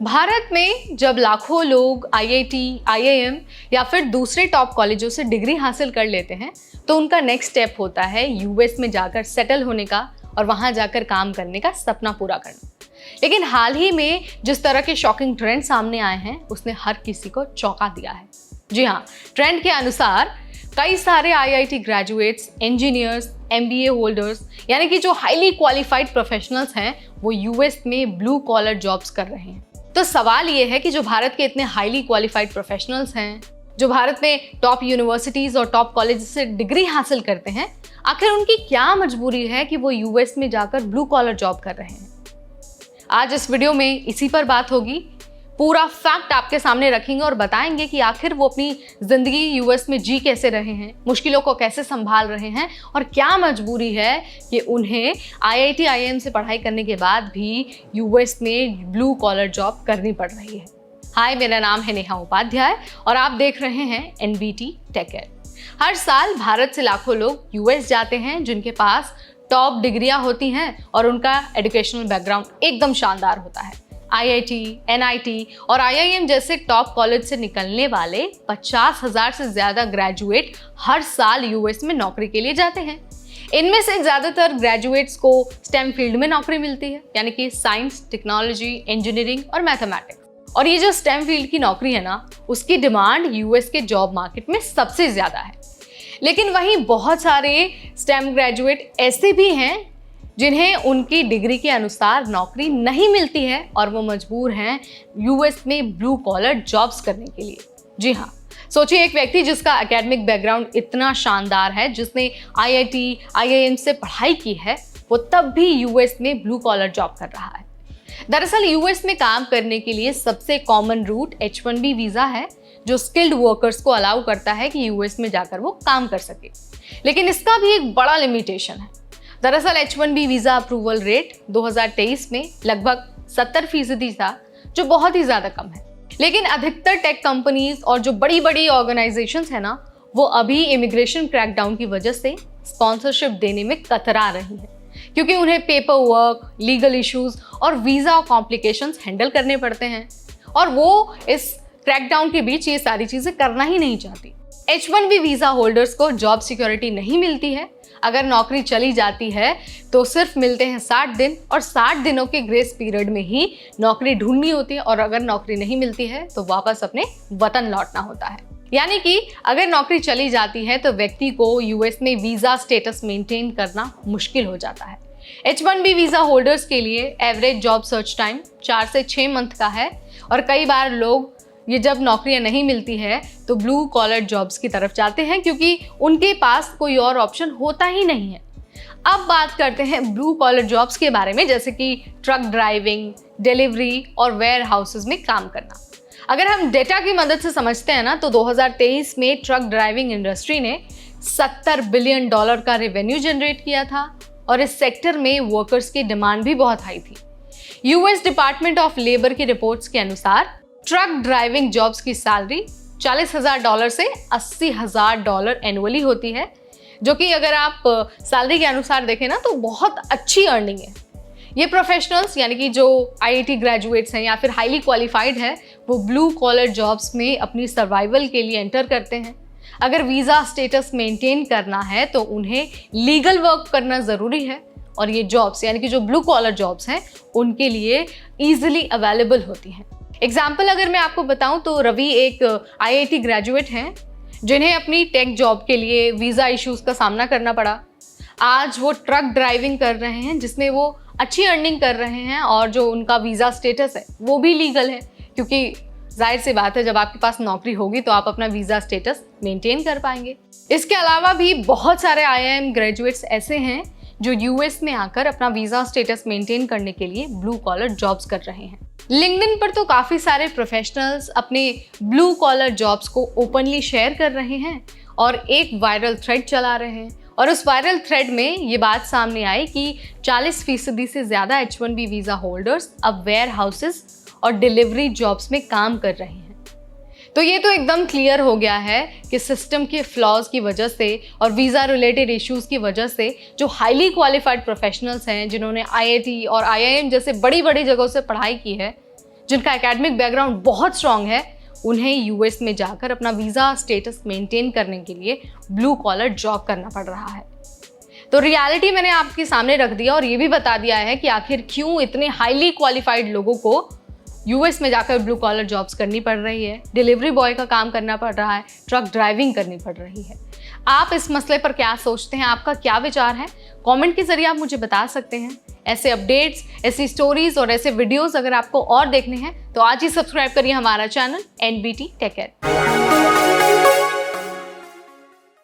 भारत में जब लाखों लोग आईआईटी, आईआईएम या फिर दूसरे टॉप कॉलेजों से डिग्री हासिल कर लेते हैं तो उनका नेक्स्ट स्टेप होता है यूएस में जाकर सेटल होने का और वहां जाकर काम करने का सपना पूरा करना। लेकिन हाल ही में जिस तरह के शॉकिंग ट्रेंड सामने आए हैं उसने हर किसी को चौंका दिया है। जी हाँ, ट्रेंड के अनुसार कई सारे IIT graduates, engineers, MBA holders यानी कि जो हाईली क्वालिफाइड प्रोफेशनल्स हैं वो यूएस में ब्लू कॉलर जॉब्स कर रहे हैं। तो सवाल ये है कि जो भारत के इतने हाईली क्वालिफाइड प्रोफेशनल्स हैं, जो भारत में टॉप यूनिवर्सिटीज और टॉप कॉलेज से डिग्री हासिल करते हैं, आखिर उनकी क्या मजबूरी है कि वो यूएस में जाकर ब्लू कॉलर जॉब कर रहे हैं। आज इस वीडियो में इसी पर बात होगी। पूरा फैक्ट आपके सामने रखेंगे और बताएंगे कि आखिर वो अपनी जिंदगी यूएस में जी कैसे रहे हैं, मुश्किलों को कैसे संभाल रहे हैं और क्या मजबूरी है कि उन्हें आईआईटी, आईआईएम से पढ़ाई करने के बाद भी यूएस में ब्लू कॉलर जॉब करनी पड़ रही है। हाय, मेरा नाम है नेहा उपाध्याय और आप देख रहे हैं एनबीटी टेक एड। हर साल भारत से लाखों लोग यूएस जाते हैं जिनके पास टॉप डिग्रियां होती हैं और उनका एजुकेशनल बैकग्राउंड एकदम शानदार होता है। आईआईटी, एनआईटी और आईआईएम जैसे टॉप कॉलेज से निकलने वाले 50,000 से ज़्यादा ग्रेजुएट हर साल यूएस में नौकरी के लिए जाते हैं। इनमें से ज़्यादातर ग्रेजुएट्स को स्टेम फील्ड में नौकरी मिलती है, यानी कि साइंस, टेक्नोलॉजी, इंजीनियरिंग और मैथमेटिक्स। और ये जो स्टेम फील्ड की नौकरी है ना, उसकी डिमांड यूएस के जॉब मार्केट में सबसे ज़्यादा है। लेकिन वहीं बहुत सारे स्टेम ग्रेजुएट ऐसे भी हैं जिन्हें उनकी डिग्री के अनुसार नौकरी नहीं मिलती है और वो मजबूर हैं यूएस में ब्लू कॉलर जॉब्स करने के लिए। जी हाँ, सोचिए एक व्यक्ति जिसका एकेडमिक बैकग्राउंड इतना शानदार है, जिसने आईआईटी, आईआईएम से पढ़ाई की है, वो तब भी यूएस में ब्लू कॉलर जॉब कर रहा है। दरअसल यूएस में काम करने के लिए सबसे कॉमन रूट H-1B वीज़ा है, जो स्किल्ड वर्कर्स को अलाउ करता है कि यूएस में जाकर वो काम कर सके। लेकिन इसका भी एक बड़ा लिमिटेशन है। दरअसल H-1B वीज़ा अप्रूवल रेट 2023 में लगभग 70% था, जो बहुत ही ज़्यादा कम है। लेकिन अधिकतर टेक कंपनीज और जो बड़ी बड़ी ऑर्गेनाइजेशंस हैं ना, वो अभी इमिग्रेशन क्रैकडाउन की वजह से स्पॉन्सरशिप देने में कतरा रही है, क्योंकि उन्हें पेपर वर्क, लीगल इश्यूज और वीज़ा कॉम्प्लिकेशंस हैंडल करने पड़ते हैं और वो इस क्रैकडाउन के बीच ये सारी चीज़ें करना ही नहीं चाहती। H-1B वीज़ा होल्डर्स को जॉब सिक्योरिटी नहीं मिलती है। अगर नौकरी चली जाती है तो सिर्फ मिलते हैं 60 दिन और 60 दिनों के ग्रेस पीरियड में ही नौकरी ढूंढनी होती है और अगर नौकरी नहीं मिलती है तो वापस अपने वतन लौटना होता है। यानी कि अगर नौकरी चली जाती है तो व्यक्ति को यूएस में वीज़ा स्टेटस मेंटेन करना मुश्किल हो जाता है। H-1B वीज़ा होल्डर्स के लिए एवरेज जॉब सर्च टाइम 4 से 6 मंथ का है और कई बार लोग ये जब नौकरियां नहीं मिलती है तो ब्लू कॉलर जॉब्स की तरफ जाते हैं, क्योंकि उनके पास कोई और ऑप्शन होता ही नहीं है। अब बात करते हैं ब्लू कॉलर जॉब्स के बारे में, जैसे कि ट्रक ड्राइविंग, डिलीवरी और वेयर हाउसेज में काम करना। अगर हम डेटा की मदद से समझते हैं ना, तो 2023 में ट्रक ड्राइविंग इंडस्ट्री ने $70 बिलियन का रेवेन्यू जनरेट किया था और इस सेक्टर में वर्कर्स की डिमांड भी बहुत हाई थी। यूएस डिपार्टमेंट ऑफ लेबर की रिपोर्ट्स के अनुसार ट्रक ड्राइविंग जॉब्स की सैलरी $40,000 से $80,000 एनुअली होती है, जो कि अगर आप सैलरी के अनुसार देखें ना तो बहुत अच्छी अर्निंग है। ये प्रोफेशनल्स यानी कि जो आईआईटी ग्रेजुएट्स हैं या फिर हाईली क्वालिफाइड है, वो ब्लू कॉलर जॉब्स में अपनी सर्वाइवल के लिए एंटर करते हैं। अगर वीज़ा स्टेटस मेंटेन करना है तो उन्हें लीगल वर्क करना ज़रूरी है और ये जॉब्स यानी कि जो ब्लू कॉलर जॉब्स हैं उनके लिए ईजिली अवेलेबल होती हैं। एग्जाम्पल अगर मैं आपको बताऊं तो रवि एक आईआईटी ग्रेजुएट हैं जिन्हें अपनी टेक जॉब के लिए वीज़ा इश्यूज का सामना करना पड़ा। आज वो ट्रक ड्राइविंग कर रहे हैं जिसमें वो अच्छी अर्निंग कर रहे हैं और जो उनका वीज़ा स्टेटस है वो भी लीगल है, क्योंकि जाहिर सी बात है जब आपके पास नौकरी होगी तो आप अपना वीज़ा स्टेटस मेंटेन कर पाएंगे। इसके अलावा भी बहुत सारे आईआईएम ग्रेजुएट्स ऐसे हैं जो यूएस में आकर अपना वीज़ा स्टेटस मेंटेन करने के लिए ब्लू कॉलर जॉब्स कर रहे हैं। लिंक्डइन पर तो काफ़ी सारे प्रोफेशनल्स अपने ब्लू कॉलर जॉब्स को ओपनली शेयर कर रहे हैं और एक वायरल थ्रेड चला रहे हैं और उस वायरल थ्रेड में ये बात सामने आई कि 40% से ज़्यादा H-1B वीज़ा होल्डर्स अब वेयर हाउसेस और डिलीवरी जॉब्स में काम कर रहे हैं। तो ये तो एकदम क्लियर हो गया है कि सिस्टम के फ्लॉज की वजह से और वीज़ा रिलेटेड इश्यूज़ की वजह से जो हाईली क्वालिफाइड प्रोफेशनल्स हैं जिन्होंने आईआईटी और आईआईएम जैसे बड़ी बड़ी जगहों से पढ़ाई की है, जिनका एकेडमिक बैकग्राउंड बहुत स्ट्रांग है, उन्हें यूएस में जाकर अपना वीज़ा स्टेटस मेंटेन करने के लिए ब्लू कॉलर जॉब करना पड़ रहा है। तो रियलिटी मैंने आपके सामने रख दिया और ये भी बता दिया है कि आखिर क्यों इतने हाईली क्वालिफाइड लोगों को यूएस में जाकर ब्लू कॉलर जॉब्स करनी पड़ रही है, डिलीवरी बॉय का काम करना पड़ रहा है, ट्रक ड्राइविंग करनी पड़ रही है। आप इस मसले पर क्या सोचते हैं, आपका क्या विचार है? कमेंट के जरिए आप मुझे बता सकते हैं। ऐसे अपडेट्स, ऐसी स्टोरीज और ऐसे वीडियोस अगर आपको और देखने हैं तो आज ही सब्सक्राइब करिए हमारा चैनल NBT टेक केयर।